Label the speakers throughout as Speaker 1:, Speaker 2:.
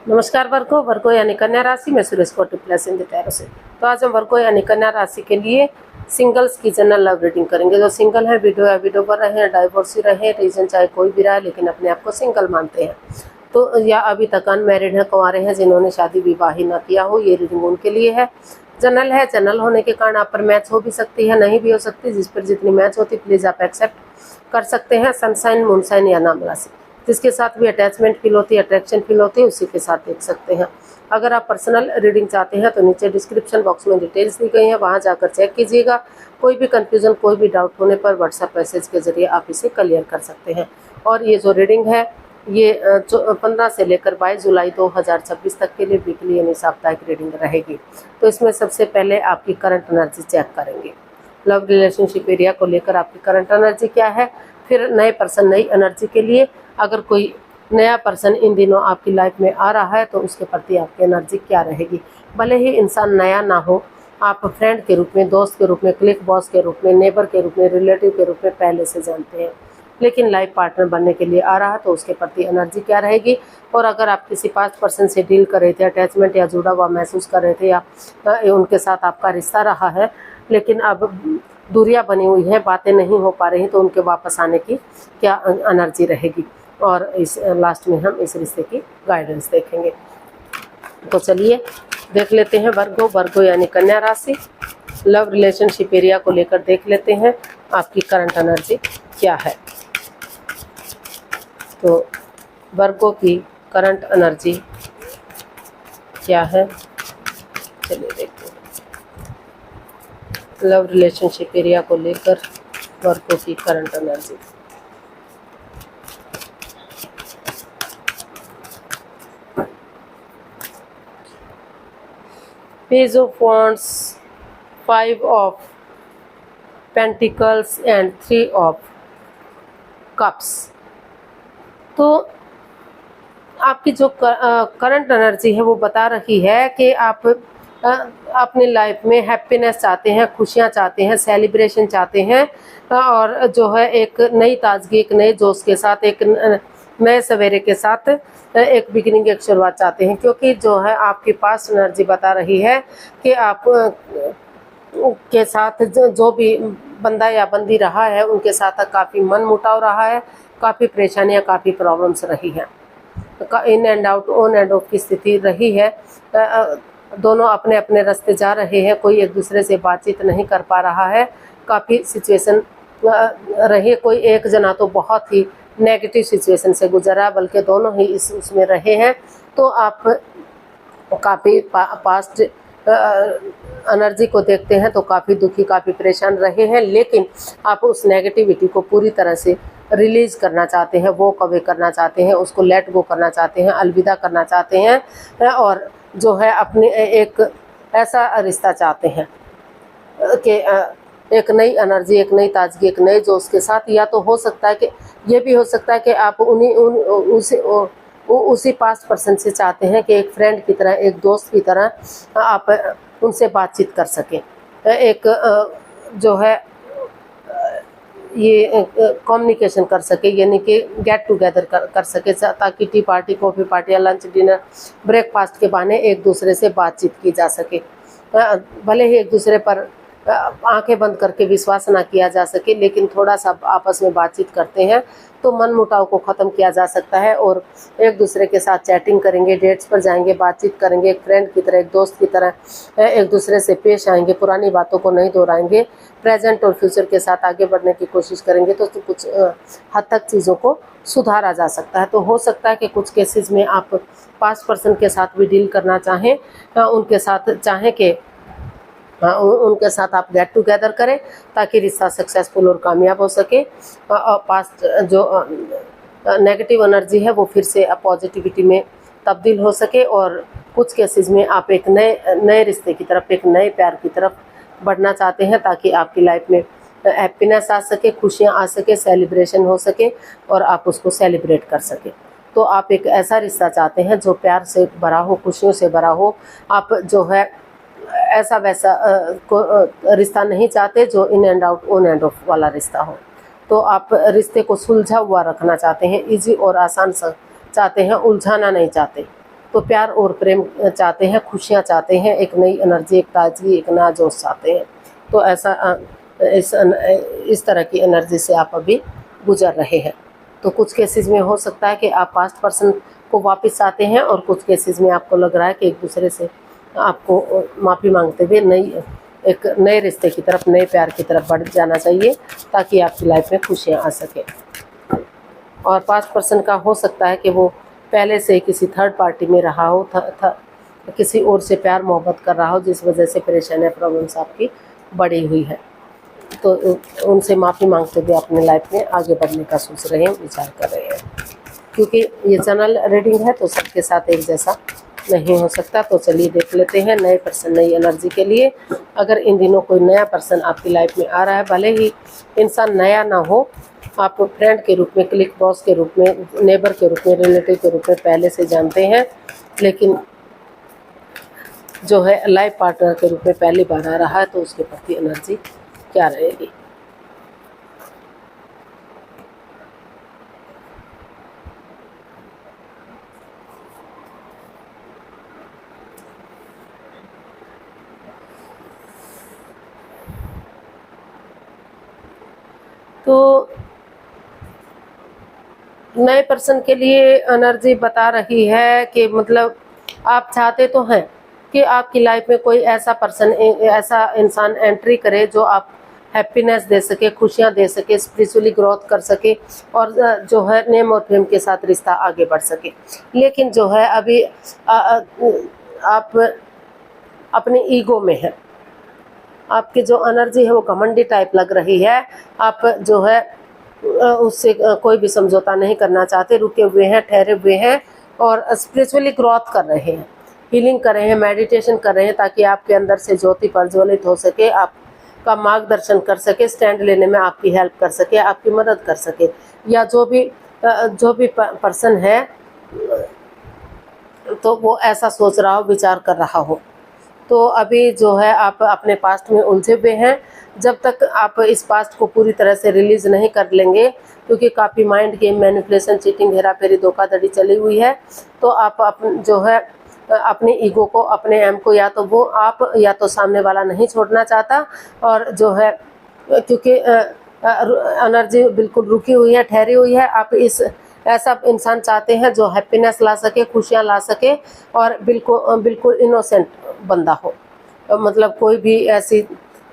Speaker 1: नमस्कार वर्गो यानी कन्या राशि में सुरेश कोटी प्लस इन टैरो से। तो आज हम वर्गो यानी कन्या राशि के लिए सिंगल्स की जनरल लव रीडिंग करेंगे। जो सिंगल है, विडो या विडो पर रहे, डाइवोर्सी रहे, रीजन चाहे कोई भी रहा, लेकिन अपने आप को सिंगल मानते हैं, तो या अभी तक अनमैरिड है, कुंवारे हैं, जिन्होंने शादी विवाह ही ना किया हो, ये रीडिंग उनके लिए है। जनरल है, जनरल होने के कारण आप पर मैच हो भी सकती है, नहीं भी हो सकती। जिस पर जितनी मैच होती प्लीज आप एक्सेप्ट कर सकते हैं। सनसाइन, मूनसाइन या नाम राशि, जिसके साथ भी अटैचमेंट फील होती है, अट्रैक्शन फील होती है, उसी के साथ देख सकते हैं। अगर आप पर्सनल रीडिंग चाहते हैं तो नीचे डिस्क्रिप्शन बॉक्स में डिटेल्स दी गई हैं, वहां जाकर चेक कीजिएगा। कोई भी कंफ्यूजन, कोई भी डाउट होने पर व्हाट्सएप मैसेज के जरिए आप इसे क्लियर कर सकते हैं। और ये जो रीडिंग है ये 15 से लेकर 22 जुलाई 2026 तक के लिए वीकली यानी साप्ताहिक रीडिंग रहेगी। तो इसमें सबसे पहले आपकी करंट एनर्जी चेक करेंगे। लव रिलेशनशिप एरिया को लेकर आपकी करंट एनर्जी क्या है। फिर नए पर्सन, नई एनर्जी के लिए अगर कोई नया पर्सन इन दिनों आपकी लाइफ में आ रहा है तो उसके प्रति आपकी एनर्जी क्या रहेगी। भले ही इंसान नया ना हो, आप फ्रेंड के रूप में, दोस्त के रूप में, क्लिक बॉस के रूप में, नेबर के रूप में, रिलेटिव के रूप में पहले से जानते हैं, लेकिन लाइफ पार्टनर बनने के लिए आ रहा है तो उसके प्रति एनर्जी क्या रहेगी। और अगर आप किसी पास्ट पर्सन से डील कर रहे थे, अटैचमेंट या जुड़ा हुआ महसूस कर रहे थे, या उनके साथ आपका रिश्ता रहा है लेकिन अब दूरियां बनी हुई हैं, बातें नहीं हो पा रही, तो उनके वापस आने की क्या एनर्जी रहेगी। और इस लास्ट में हम इस रिश्ते की गाइडेंस देखेंगे। तो चलिए देख लेते हैं वर्गो यानी कन्या राशि, लव रिलेशनशिप एरिया को लेकर देख लेते हैं आपकी करंट एनर्जी क्या है। तो वर्गो की करंट एनर्जी क्या है, चलिए देखते हैं। लव रिलेशनशिप एरिया को लेकर वर्गो की current energy. Page of wands, 5 of pentacles and 3 of cups. तो आपकी जो करंट एनर्जी है वो बता रही है कि आप अपनी लाइफ में हैप्पीनेस चाहते हैं, खुशियां चाहते हैं, सेलिब्रेशन चाहते हैं, और जो है एक नई ताजगी, एक नए जोश के साथ, एक नए सवेरे के साथ एक बिगिनिंग, एक शुरुआत चाहते हैं। क्योंकि जो है आपकी पास्ट एनर्जी बता रही है कि आप के साथ जो भी बंदा या बंदी रहा है उनके साथ काफ़ी मन मुटाव रहा है, काफ़ी परेशानियां, काफ़ी प्रॉब्लम्स रही हैं, in and out, on end of की स्थिति रही है। दोनों अपने अपने रास्ते जा रहे हैं, कोई एक दूसरे से बातचीत नहीं कर पा रहा है, काफ़ी सिचुएशन रही। कोई एक जना तो बहुत ही नेगेटिव सिचुएशन से गुजरा, बल्कि दोनों ही उसमें रहे हैं। तो आप काफ़ी पास्ट एनर्जी को देखते हैं तो काफ़ी दुखी, काफ़ी परेशान रहे हैं, लेकिन आप उस नेगेटिविटी को पूरी तरह से रिलीज करना चाहते हैं, वॉक अवे करना चाहते हैं, उसको लेट गो करना चाहते हैं, अलविदा करना चाहते हैं, और जो है अपने एक ऐसा रिश्ता चाहते हैं कि एक नई एनर्जी, एक नई ताजगी, एक नए जोश के साथ। या तो हो सकता है कि ये भी हो सकता है कि आप उसी पास्ट पर्सन से चाहते हैं कि एक फ्रेंड की तरह, एक दोस्त की तरह आप उनसे बातचीत कर सकें, एक जो है ये कम्युनिकेशन कर सके, यानी कि गेट टुगेदर कर सके, ताकि टी पार्टी, कॉफ़ी पार्टी या लंच, डिनर, ब्रेकफास्ट के बहाने एक दूसरे से बातचीत की जा सके। भले ही एक दूसरे पर आंखें बंद करके विश्वास ना किया जा सके, लेकिन थोड़ा सा आपस में बातचीत करते हैं तो मन मुटाव को ख़त्म किया जा सकता है। और एक दूसरे के साथ चैटिंग करेंगे, डेट्स पर जाएंगे, बातचीत करेंगे, एक फ्रेंड की तरह, एक दोस्त की तरह एक दूसरे से पेश आएंगे, पुरानी बातों को नहीं दोहराएंगे, प्रेजेंट और फ्यूचर के साथ आगे बढ़ने की कोशिश करेंगे, तो कुछ हद तक चीज़ों को सुधारा जा सकता है। तो हो सकता है कि कुछ केसेस में आप पास्ट पर्सन के साथ भी डील करना चाहें, उनके साथ चाहें कि उनके साथ आप गेट टुगेदर करें ताकि रिश्ता सक्सेसफुल और कामयाब हो सके। पास्ट जो नेगेटिव एनर्जी है वो फिर से पॉजिटिविटी में तब्दील हो सके, और कुछ केसेस में आप एक नए रिश्ते की तरफ, एक नए प्यार की तरफ बढ़ना चाहते हैं, ताकि आपकी लाइफ में हैप्पीनेस आ सके, खुशियाँ आ सके, सेलिब्रेशन हो सके और आप उसको सेलिब्रेट कर सके। तो आप एक ऐसा रिश्ता चाहते हैं जो प्यार से भरा हो, खुशियों से भरा हो। आप जो है ऐसा वैसा रिश्ता नहीं चाहते जो in and out, on end of वाला रिश्ता हो। तो आप रिश्ते को सुलझा हुआ रखना चाहते हैं, इजी और आसान चाहते हैं, उलझाना नहीं चाहते। तो प्यार और प्रेम चाहते हैं, खुशियाँ चाहते हैं, एक नई एनर्जी, एक ताजगी, एक नया जोश चाहते हैं। तो ऐसा इस तरह की एनर्जी से आप अभी गुजर रहे हैं। तो कुछ केसेस में हो सकता है कि आप पास्ट पर्सन को वापस आते हैं, और कुछ केसेस में आपको लग रहा है कि एक दूसरे से आपको माफ़ी मांगते हुए एक नए रिश्ते की तरफ, नए प्यार की तरफ बढ़ जाना चाहिए, ताकि आपकी लाइफ में खुशियाँ आ सकें। और पास्ट पर्सन का हो सकता है कि वो पहले से किसी थर्ड पार्टी में रहा हो, किसी और से प्यार मोहब्बत कर रहा हो, जिस वजह से परेशानियाँ, प्रॉब्लम्स आपकी बढ़ी हुई है। तो उनसे माफ़ी मांगते हुए अपने लाइफ में आगे बढ़ने का सोच रहे हैं, विचार कर रहे हैं। क्योंकि ये चैनल रीडिंग है तो सबके साथ एक जैसा नहीं हो सकता। तो चलिए देख लेते हैं नए पर्सन, नई एनर्जी के लिए। अगर इन दिनों कोई नया पर्सन आपकी लाइफ में आ रहा है, भले ही इंसान नया ना हो, आप फ्रेंड के रूप में, क्लिक बॉस के रूप में, नेबर के रूप में, रिलेटिव के रूप में पहले से जानते हैं, लेकिन जो है लाइफ पार्टनर के रूप में पहली बार आ रहा है, तो उसके प्रति एनर्जी क्या रहेगी। तो नए पर्सन के लिए एनर्जी बता रही है कि मतलब आप चाहते तो हैं कि आपकी लाइफ में कोई ऐसा पर्सन, ऐसा इंसान एंट्री करे जो आप हैप्पीनेस दे सके, खुशियां दे सके, स्पिरिचुअली ग्रोथ कर सके, और जो है नेम और फेम के साथ रिश्ता आगे बढ़ सके। लेकिन जो है अभी आप अपनी ईगो में हैं, आपकी जो एनर्जी है वो घमंडी टाइप लग रही है। आप जो है उससे कोई भी समझौता नहीं करना चाहते, रुके हुए हैं, ठहरे हुए हैं, और स्पिरिचुअली ग्रोथ कर रहे हैं, हीलिंग कर रहे हैं, मेडिटेशन कर रहे हैं, ताकि आपके अंदर से ज्योति प्रज्वलित हो सके, आपका मार्गदर्शन कर सके, स्टैंड लेने में आपकी हेल्प कर सके, आपकी मदद कर सके। या जो भी पर्सन है तो वो ऐसा सोच रहा हो, विचार कर रहा हो। तो अभी जो है आप अपने पास्ट में उलझे हुए हैं। जब तक आप इस पास्ट को पूरी तरह से रिलीज नहीं कर लेंगे, क्योंकि काफ़ी माइंड गेम, मैनिपुलेशन, चीटिंग, हेराफेरी, धोखाधड़ी चली हुई है, तो आप जो है अपनी ईगो को, अपने एम को, या तो वो आप या तो सामने वाला नहीं छोड़ना चाहता, और जो है क्योंकि एनर्जी बिल्कुल रुकी हुई है, ठहरी हुई है। आप ऐसा इंसान चाहते हैं जो हैप्पीनेस ला सके, खुशियाँ ला सके, और बिल्कुल इनोसेंट बंदा हो, मतलब कोई भी ऐसी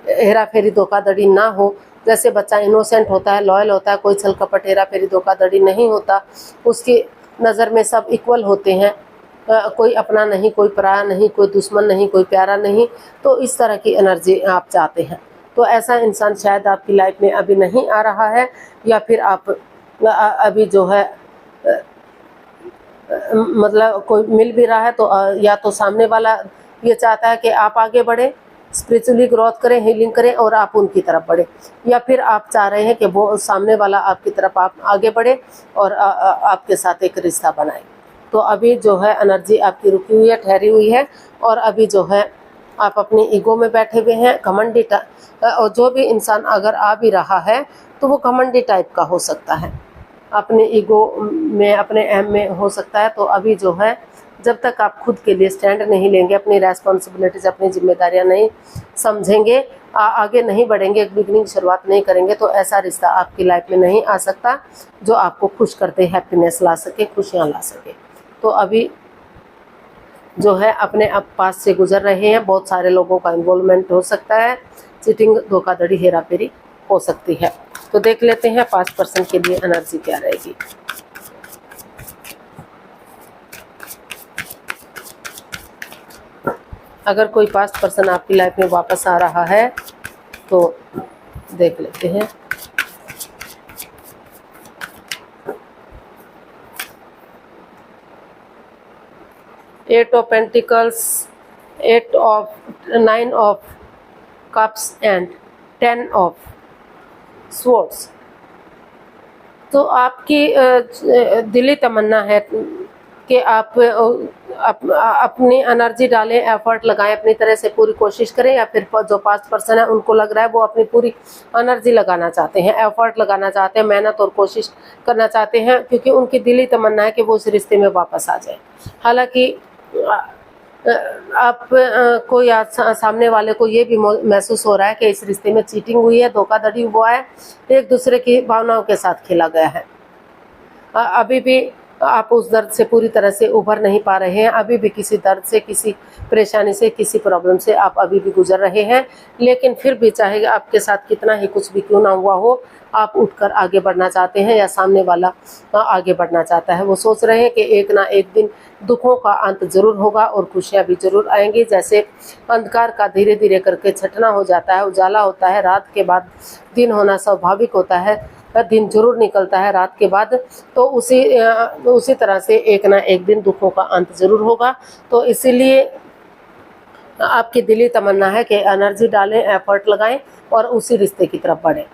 Speaker 1: हेरा फेरी, धोखाधड़ी ना हो। जैसे बच्चा इनोसेंट होता है, लॉयल होता है, कोई छल कपट, हेरा फेरी, धोखाधड़ी नहीं होता, उसकी नज़र में सब इक्वल होते हैं, कोई अपना नहीं, कोई पराया नहीं, कोई दुश्मन नहीं, कोई प्यारा नहीं। तो इस तरह की एनर्जी आप चाहते हैं। तो ऐसा इंसान शायद आपकी लाइफ में अभी नहीं आ रहा है, या फिर आप अभी जो है मतलब कोई मिल भी रहा है तो या तो सामने वाला ये चाहता है कि आप आगे बढ़े, स्पिरिचुअली ग्रोथ करें, हीलिंग करें, और आप उनकी तरफ बढ़े, या फिर आप चाह रहे हैं कि वो सामने वाला आपकी तरफ आप आगे बढ़े और आपके साथ एक रिश्ता बनाए। तो अभी जो है एनर्जी आपकी रुकी हुई है, ठहरी हुई है, और अभी जो है आप अपनी ईगो में बैठे हुए हैं, घमंडी। और जो भी इंसान अगर आ भी रहा है तो वो घमंडी टाइप का हो सकता है, अपने ईगो में, अपने अहम में हो सकता है। तो अभी जो है जब तक आप खुद के लिए स्टैंड नहीं लेंगे, अपनी रेस्पॉन्सिबिलिटीज, अपनी जिम्मेदारियां नहीं समझेंगे, आगे नहीं बढ़ेंगे, एक बिगनिंग शुरुआत नहीं करेंगे, तो ऐसा रिश्ता आपकी लाइफ में नहीं आ सकता जो आपको खुश करते, हैप्पीनेस ला सके, खुशियाँ ला सके। तो अभी जो है अपने आप पास से गुजर रहे हैं, बहुत सारे लोगों का इन्वॉल्वमेंट हो सकता है, चीटिंग, धोखाधड़ी, हेराफेरी हो सकती है। तो देख लेते हैं पास्ट पर्सन के लिए एनर्जी क्या रहेगी। अगर कोई पास्ट पर्सन आपकी लाइफ में वापस आ रहा है तो देख लेते हैं। Eight of pentacles, 9 of cups and 10 of swords. तो आपकी दिली तमन्ना है कि आप अपनी एनर्जी डालें, एफर्ट लगाएं, अपनी तरह से पूरी कोशिश करें, या फिर जो पास्ट पर्सन है उनको लग रहा है वो अपनी पूरी एनर्जी लगाना चाहते हैं, एफर्ट लगाना चाहते हैं, मेहनत और कोशिश करना चाहते हैं, क्योंकि उनकी दिली तमन्ना है कि वो उस रिश्ते में वापस आ जाए। हालांकि आप को या सामने वाले को ये भी महसूस हो रहा है कि इस रिश्ते में चीटिंग हुई है, धोखाधड़ी हुआ है, एक दूसरे की भावनाओं के साथ खेला गया है। अभी भी आप उस दर्द से पूरी तरह से उभर नहीं पा रहे हैं, अभी भी किसी दर्द से, किसी परेशानी से, किसी प्रॉब्लम से आप अभी भी गुजर रहे हैं। लेकिन फिर भी चाहे आपके साथ कितना ही कुछ भी क्यों ना हुआ हो, आप उठकर आगे बढ़ना चाहते हैं या सामने वाला आगे बढ़ना चाहता है। वो सोच रहे हैं कि एक ना एक दिन दुखों का अंत जरूर होगा और खुशियां भी जरूर आएंगी। जैसे अंधकार का धीरे धीरे करके छटना हो जाता है, उजाला होता है, रात के बाद दिन होना स्वाभाविक होता है, दिन जरूर निकलता है रात के बाद, तो उसी तरह से एक ना एक दिन दुखों का अंत जरूर होगा। तो इसीलिए आपकी दिली तमन्ना है कि एनर्जी डालें, एफर्ट लगाएं और उसी रिश्ते की तरफ बढ़ें,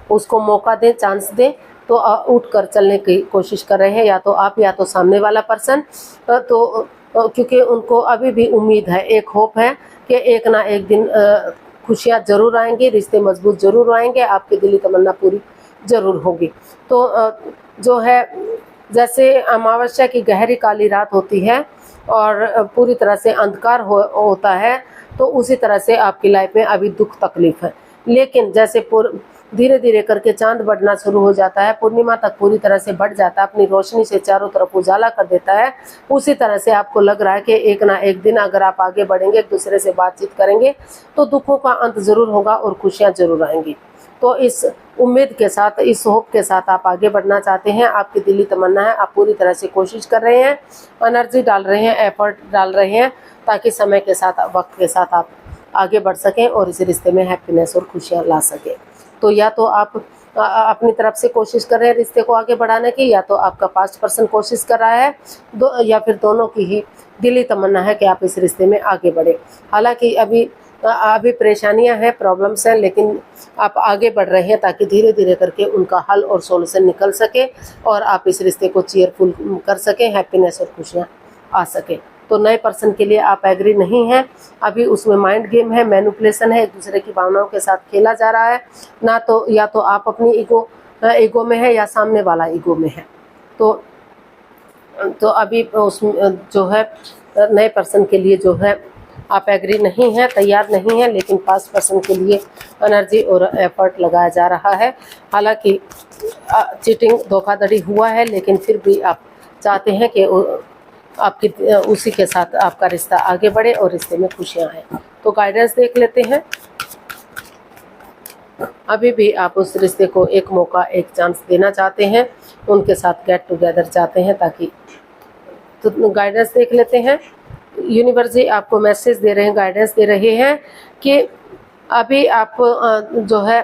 Speaker 1: उसको मौका दें, चांस दें। तो उठकर चलने की कोशिश कर रहे हैं, या तो आप या तो सामने वाला पर्सन। तो क्योंकि उनको अभी भी उम्मीद है, एक होप है कि एक ना एक दिन खुशियाँ जरूर आएंगी, रिश्ते मजबूत जरूर आएंगे, आपकी दिली तमन्ना पूरी जरूर होगी। तो जो है, जैसे अमावस्या की गहरी काली रात होती है और पूरी तरह से अंधकार होता है, तो उसी तरह से आपकी लाइफ में अभी दुख तकलीफ है। लेकिन जैसे धीरे धीरे करके चांद बढ़ना शुरू हो जाता है, पूर्णिमा तक पूरी तरह से बढ़ जाता है, अपनी रोशनी से चारों तरफ उजाला कर देता है, उसी तरह से आपको लग रहा है कि एक ना एक दिन अगर आप आगे बढ़ेंगे, एक दूसरे से बातचीत करेंगे, तो दुखों का अंत जरूर होगा और खुशियां जरूर आएंगी। तो इस उम्मीद के साथ, इस होप के साथ आप आगे बढ़ना चाहते हैं, आपकी दिली तमन्ना है, आप पूरी तरह से कोशिश कर रहे हैं, एनर्जी डाल रहे हैं, एफर्ट डाल रहे हैं, ताकि समय के साथ, वक्त के साथ आप आगे बढ़ सकें और इस रिश्ते में हैप्पीनेस और खुशियां ला सकें। तो या तो आप अपनी तरफ से कोशिश कर रहे हैं रिश्ते को आगे बढ़ाने की, या तो आपका पास्ट पर्सन कोशिश कर रहा है, या फिर दोनों की ही दिली तमन्ना है कि आप इस रिश्ते में आगे बढ़े। हालांकि अभी परेशानियां हैं, प्रॉब्लम्स हैं, लेकिन आप आगे बढ़ रहे हैं ताकि धीरे धीरे करके उनका हल और सॉल्यूशन निकल सके और आप इस रिश्ते को चीयरफुल कर सकें, हैप्पीनेस और खुशियाँ आ सके। तो नए पर्सन के लिए आप एग्री नहीं हैं, अभी उसमें माइंड गेम है, मैनिपुलेशन है, एक दूसरे की भावनाओं के साथ खेला जा रहा है ना। तो या तो आप अपनी ईगो में है या सामने वाला ईगो में है। तो अभी उसमें जो है नए पर्सन के लिए जो है आप एग्री नहीं है, तैयार नहीं है, लेकिन पास्ट पर्सन के लिए एनर्जी और एफर्ट लगाया जा रहा है। हालांकि चीटिंग, धोखाधड़ी हुआ है, लेकिन फिर भी आप चाहते हैं कि आपकी उसी के साथ आपका रिश्ता आगे बढ़े और रिश्ते में खुशियां आए। तो गाइडेंस देख लेते हैं। अभी भी आप उस रिश्ते को एक मौका, एक चांस देना चाहते हैं, उनके साथ गेट टुगेदर चाहते हैं, ताकि तो गाइडेंस देख लेते हैं। यूनिवर्स जी आपको मैसेज दे रहे हैं, गाइडेंस दे रहे हैं कि अभी आप जो है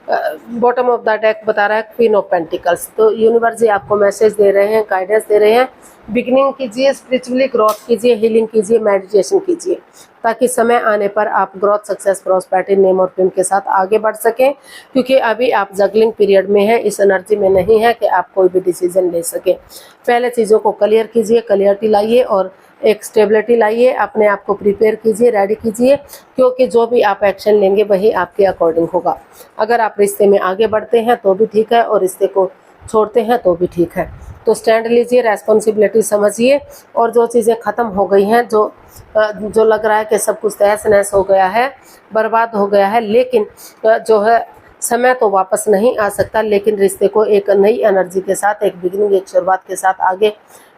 Speaker 1: बॉटम ऑफ द डेक बता रहा है क्वीन ऑफ पेंटिकल्स। तो यूनिवर्स जी आपको मैसेज दे रहे हैं, गाइडेंस दे रहे हैं, बिगिनिंग कीजिए, स्पिरिचुअली ग्रोथ कीजिए, हीलिंग कीजिए, मेडिटेशन कीजिए, ताकि समय आने पर आप ग्रोथ, सक्सेस, प्रॉस्पेरिटी, नेम और फेम के साथ आगे बढ़ सकें। क्योंकि अभी आप जगलिंग पीरियड में हैं, इस एनर्जी में नहीं है कि आप कोई भी डिसीजन ले सके। पहले चीज़ों को क्लियर कीजिए, क्लियरिटी लाइए और एक स्टेबिलिटी लाइए, अपने आप को प्रिपेयर कीजिए, रेडी कीजिए, क्योंकि जो भी आप एक्शन लेंगे वही आपके अकॉर्डिंग होगा। अगर आप रिश्ते में आगे बढ़ते हैं तो भी ठीक है और रिश्ते को छोड़ते हैं तो भी ठीक है। तो स्टैंड लीजिए, रेस्पॉन्सिबिलिटी समझिए, और जो चीज़ें ख़त्म हो गई हैं, जो लग रहा है कि सब कुछ तहस नहस हो गया है, बर्बाद हो गया है, लेकिन जो है समय तो वापस नहीं आ सकता, लेकिन रिश्ते को एक नई एनर्जी के साथ, एक बिगिनिंग, एक शुरुआत के साथ आगे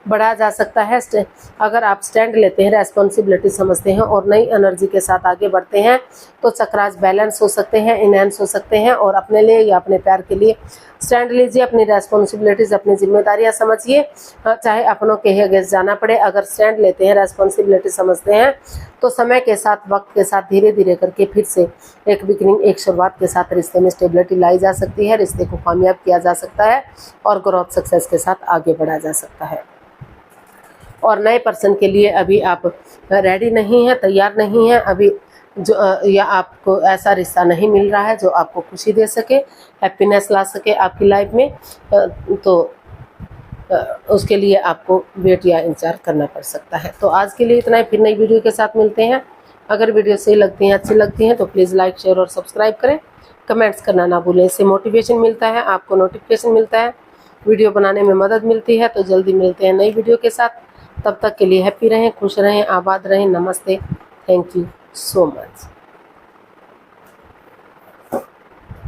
Speaker 1: बढ़ाया जा सकता है। अगर आप स्टैंड लेते हैं, रेस्पॉन्सिबिलिटी समझते हैं और नई एनर्जी के साथ आगे बढ़ते हैं, तो चक्रास बैलेंस हो सकते हैं, इनहेंस हो सकते हैं, और अपने लिए या अपने प्यार के लिए स्टैंड लीजिए, अपनी रेस्पॉन्सिबिलिटीज़, अपनी जिम्मेदारियां समझिए, चाहे अपनों के अगेंस्ट जाना पड़े। अगर स्टैंड लेते हैं, रेस्पॉन्सिबिलिटी समझते हैं, तो समय के साथ, वक्त के साथ धीरे धीरे करके फिर से एक बिगिनिंग, एक शुरुआत के साथ रिश्ते में स्टेबिलिटी लाई जा सकती है, रिश्ते को कामयाब किया जा सकता है और ग्रोथ, सक्सेस के साथ आगे बढ़ाया जा सकता है। और नए पर्सन के लिए अभी आप रेडी नहीं हैं, तैयार नहीं हैं अभी, जो या आपको ऐसा रिश्ता नहीं मिल रहा है जो आपको खुशी दे सके, हैप्पीनेस ला सके आपकी लाइफ में, तो उसके लिए आपको वेट या इंतजार करना पड़ सकता है। तो आज के लिए इतना ही, फिर नई वीडियो के साथ मिलते हैं। अगर वीडियो सही लगती हैं, अच्छी लगती हैं, तो प्लीज़ लाइक, शेयर और सब्सक्राइब करें, कमेंट्स करना ना भूलें, इससे मोटिवेशन मिलता है, आपको नोटिफिकेशन मिलता है, वीडियो बनाने में मदद मिलती है। तो जल्दी मिलते हैं नई वीडियो के साथ, तब तक के लिए हैप्पी रहें, खुश रहें, आबाद रहें। नमस्ते, थैंक यू सो मच।